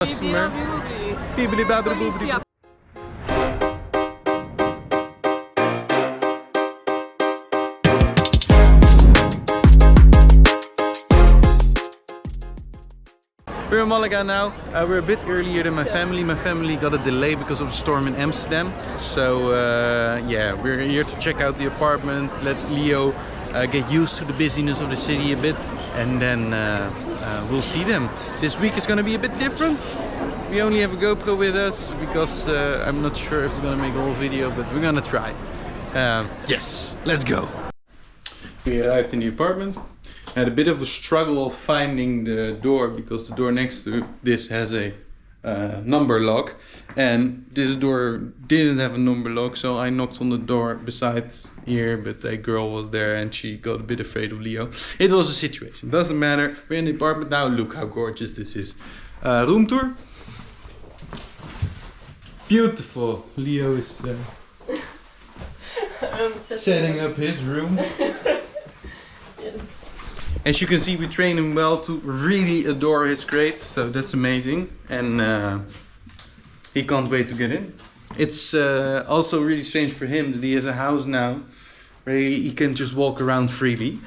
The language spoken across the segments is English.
Customer. Bibbidi babbidi boobidi. We're in Malaga now. We're a bit earlier than my family. My family got a delay because of the storm in Amsterdam. So yeah, we're here to check out the apartment, let Leo get used to the busyness of the city a bit, and then we'll see them. This week is going to be a bit different. We only have a GoPro with us because I'm not sure if we're going to make a whole video, but we're going to try. Yes, let's go. We arrived in the apartment. Had a bit of a struggle of finding the door because the door next to this has a number lock, and this door didn't have a number lock, so I knocked on the door beside here, but a girl was there and she got a bit afraid of Leo. It was a situation, doesn't matter. We're in the apartment now. Look how gorgeous this is. Room tour. Beautiful. Leo is setting up his room. Yes. As you can see, we train him well to really adore his crates, so that's amazing, and he can't wait to get in. It's also really strange for him that he has a house now where he can just walk around freely.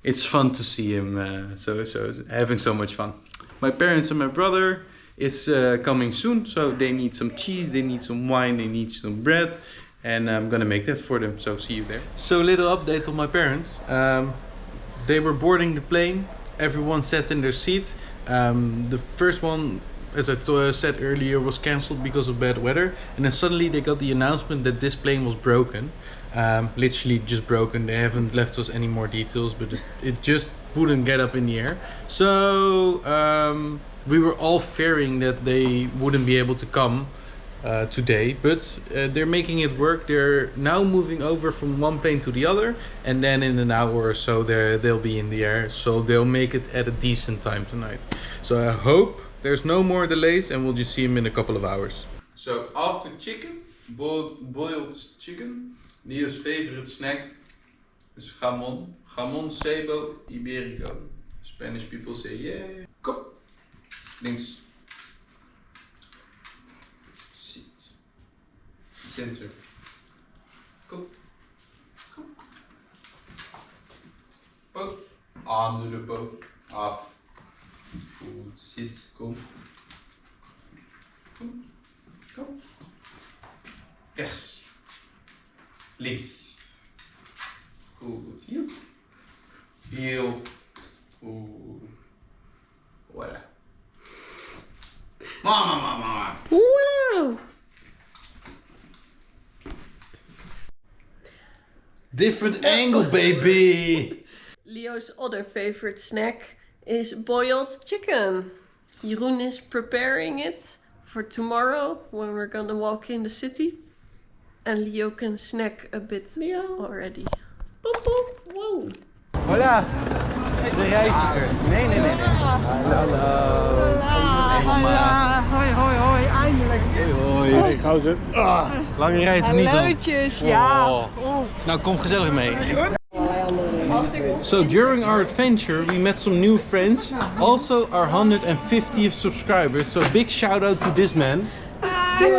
It's fun to see him so having so much fun. My parents and my brother is coming soon, so they need some cheese, they need some wine, they need some bread. And I'm gonna make that for them, so see you there. So a little update on my parents. They were boarding the plane, everyone sat in their seat. The first one, as I said earlier, was cancelled because of bad weather. And then suddenly they got the announcement that this plane was broken. Literally just broken. They haven't left us any more details, but it just wouldn't get up in the air. So we were all fearing that they wouldn't be able to come today, but they're making it work. They're now moving over from one plane to the other, and then in an hour or so they'll be in the air, so they'll make it at a decent time tonight. So I hope there's no more delays and we'll just see them in a couple of hours. So after chicken, boiled chicken, Leo's favorite snack is jamon. Jamon cebo iberico. Spanish people say yeah. Kom. Links. Center. Kom. Kom. Poot. Onder de poot. Af. Goed. Zit. Kom. Kom. Kom. Rechts. Links. Goed. Hier. Heel. Goed. Voilà. Mama. Wow! Different angle, baby! Leo's other favorite snack is boiled chicken. Jeroen is preparing it for tomorrow when we're gonna walk in the city. And Leo can snack a bit already. Boop, boop. Wow! Hola! De reizigers. Nee. Hallo. Hola, hoi, eindelijk. Hoi. Gauw zo. Lange reis niet dan. Hallootjes, ja. Nou, kom gezellig mee. So during our adventure we met some new friends, also our 150th subscribers, so big shout out to this man. There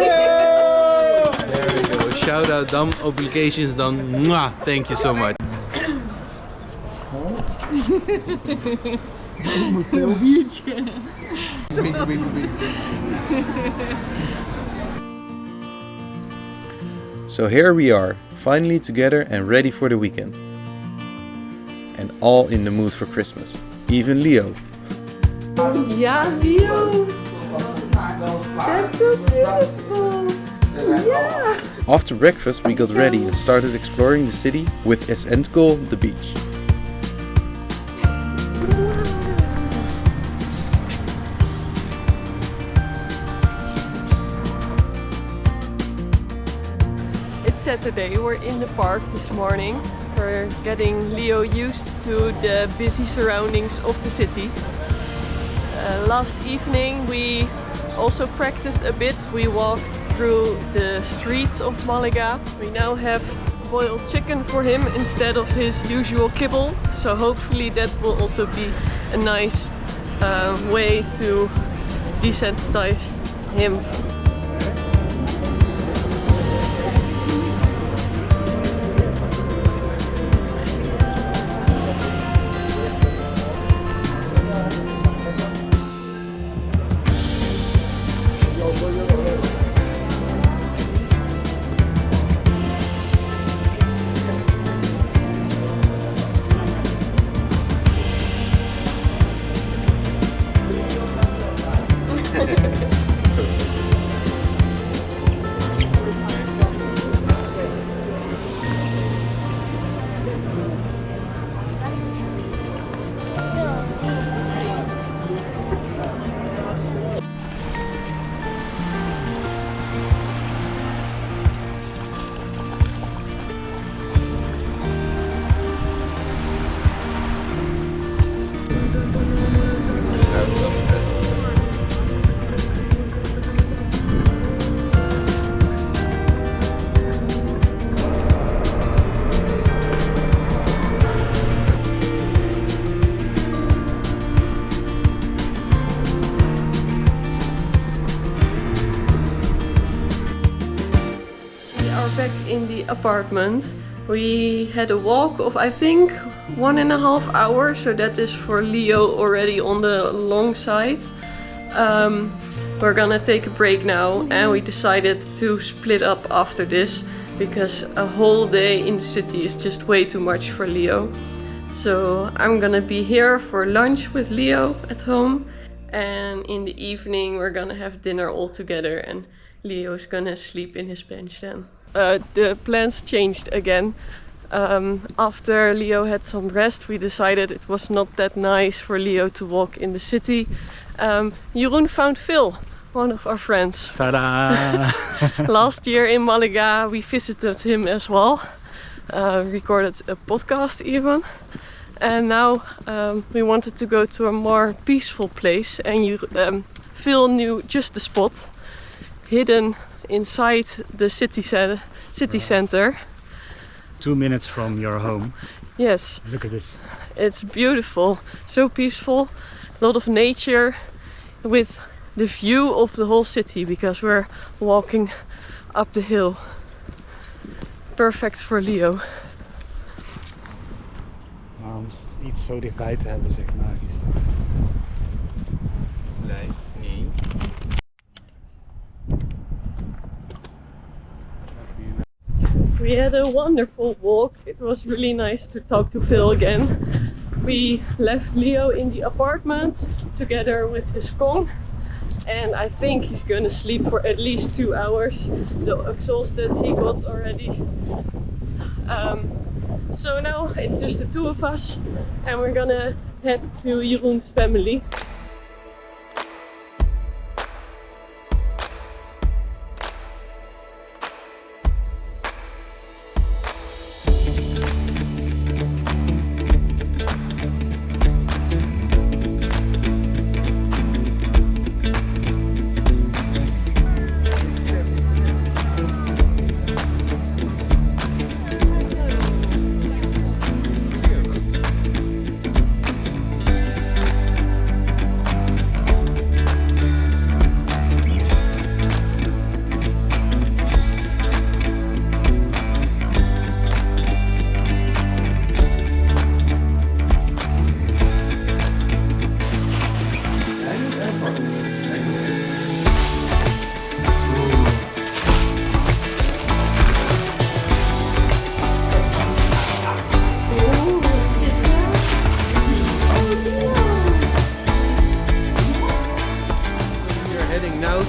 we go, shout out done, obligations done. Mwah, thank you so much. Een biertje. So here we are, finally together and ready for the weekend. And all in the mood for Christmas. Even Leo. Yeah, Leo! That's so beautiful! Yeah! After breakfast we got ready and started exploring the city with as end goal the beach. Saturday, we're in the park this morning. We're getting Leo used to the busy surroundings of the city. Last evening we also practiced a bit. We walked through the streets of Malaga. We now have boiled chicken for him instead of his usual kibble, so hopefully that will also be a nice way to desensitize him. Back in the apartment. We had a walk of I think 1.5 hours, so that is for Leo already on the long side. We're gonna take a break now, and we decided to split up after this because a whole day in the city is just way too much for Leo. So I'm gonna be here for lunch with Leo at home, and in the evening we're gonna have dinner all together, and Leo's gonna sleep in his bench then. The plans changed again. After Leo had some rest, we decided it was not that nice for Leo to walk in the city. Jeroen found Phil, one of our friends. Ta-da! Last year in Malaga we visited him as well, recorded a podcast even. And now we wanted to go to a more peaceful place, and Phil knew just the spot, hidden inside the city center. 2 minutes from your home. Yes. Look at this. It's beautiful, so peaceful, a lot of nature with the view of the whole city because we're walking up the hill. Perfect for Leo. Om iets zo dichtbij te hebben is echt magisch. Nee, nee. We had a wonderful walk. It was really nice to talk to Phil again. We left Leo in the apartment together with his Kong, and I think he's gonna sleep for at least 2 hours, though exhausted he got already. So now it's just the two of us, and we're gonna head to Jeroen's family.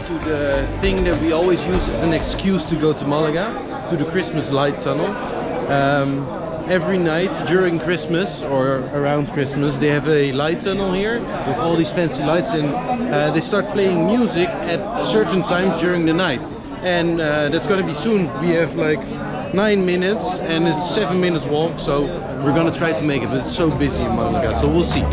To the thing that we always use as an excuse to go to Malaga, to the Christmas light tunnel. Every night during Christmas or around Christmas they have a light tunnel here with all these fancy lights, and they start playing music at certain times during the night. And that's gonna be soon. We have like 9 minutes and it's 7 minutes walk, so we're gonna try to make it, but it's so busy in Malaga, so we'll see.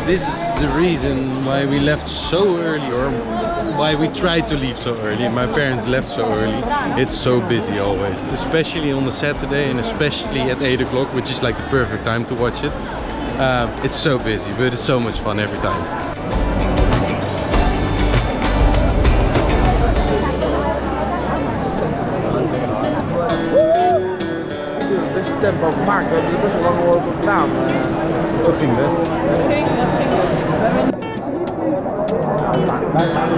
this is the reason why we left so early, or why we tried to leave so early. My parents left so early. It's so busy always, especially on the Saturday and especially at 8 o'clock, which is like the perfect time to watch it. It's so busy, but it's so much fun every time. Best tempo gemaakt, we hebben er best wel lang over gedaan. Dat ging best. Dat ging goed. Wij staan.